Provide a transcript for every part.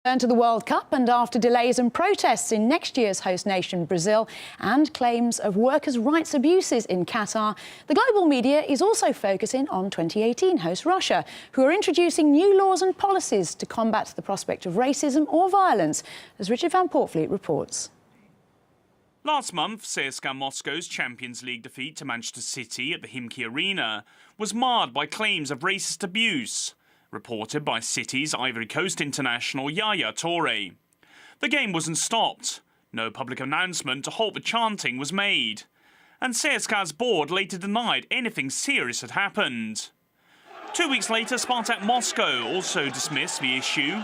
Turn to the World Cup, and after delays and protests in next year's host nation, Brazil, and claims of workers' rights abuses in Qatar, the global media is also focusing on 2018 host Russia, who are introducing new laws and policies to combat the prospect of racism or violence, as Richard van Poortvliet reports. Last month, Spartak Moscow's Champions League defeat to Manchester City at the Himki Arena was marred by claims of racist abuse, reported by City's Ivory Coast international Yaya Toure. The game wasn't stopped. No public announcement to halt the chanting was made. And CSKA's board later denied anything serious had happened. 2 weeks later, Spartak Moscow also dismissed the issue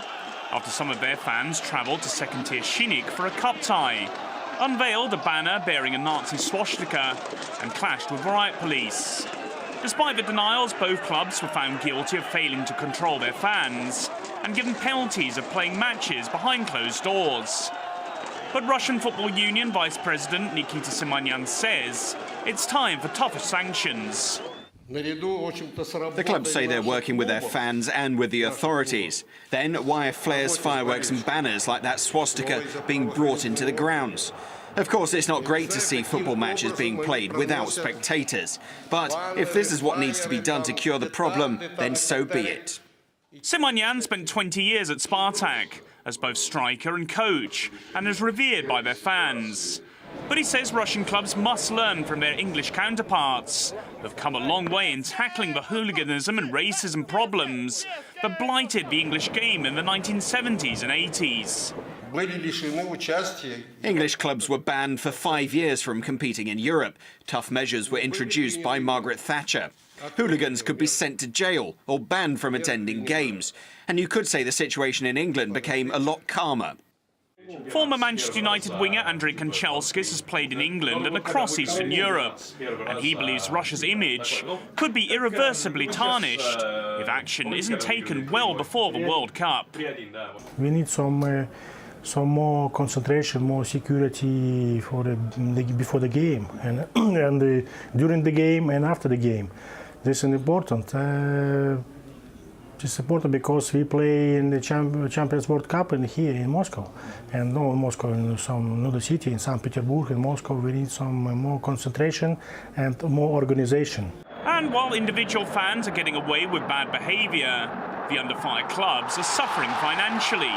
after some of their fans travelled to second-tier Shinnik for a cup tie, unveiled a banner bearing a Nazi swastika and clashed with riot police. Despite the denials, both clubs were found guilty of failing to control their fans and given penalties of playing matches behind closed doors. But Russian Football Union Vice President Nikita Simonyan says it's time for tougher sanctions. The clubs say they're working with their fans and with the authorities. Then why are flares, fireworks and banners like that swastika being brought into the grounds? Of course, it's not great to see football matches being played without spectators. But if this is what needs to be done to cure the problem, then so be it. Simonyan spent 20 years at Spartak as both striker and coach and is revered by their fans. But he says Russian clubs must learn from their English counterparts, who've come a long way in tackling the hooliganism and racism problems that blighted the English game in the 1970s and 80s. English clubs were banned for 5 years from competing in Europe. Tough measures were introduced by Margaret Thatcher. Hooligans could be sent to jail or banned from attending games. And you could say the situation in England became a lot calmer. Former Manchester United winger Andrei Kanchelskis has played in England and across Eastern Europe, and he believes Russia's image could be irreversibly tarnished if action isn't taken well before the World Cup. We need some more concentration, more security before the game and during the game and after the game. This is important. It's important because we play in the Champions World Cup and here in Moscow, and not in Moscow, in some another city, in St. Petersburg. In Moscow, we need some more concentration and more organization. And while individual fans are getting away with bad behaviour, the under-fire clubs are suffering financially.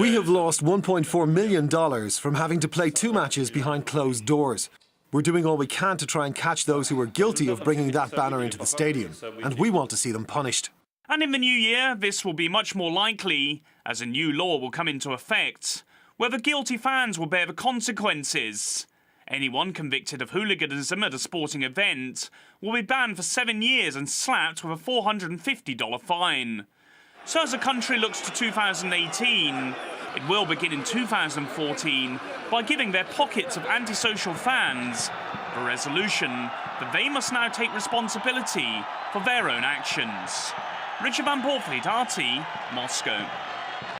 We have lost $1.4 million from having to play 2 matches behind closed doors. We're doing all we can to try and catch those who are guilty of bringing that banner into the stadium, and we want to see them punished. And in the new year, this will be much more likely, as a new law will come into effect, where the guilty fans will bear the consequences. Anyone convicted of hooliganism at a sporting event will be banned for 7 years and slapped with a $450 fine. So as the country looks to 2018, it will begin in 2014 by giving their pockets of antisocial fans the resolution that they must now take responsibility for their own actions. Richard van Poortvliet, RT, Moscow.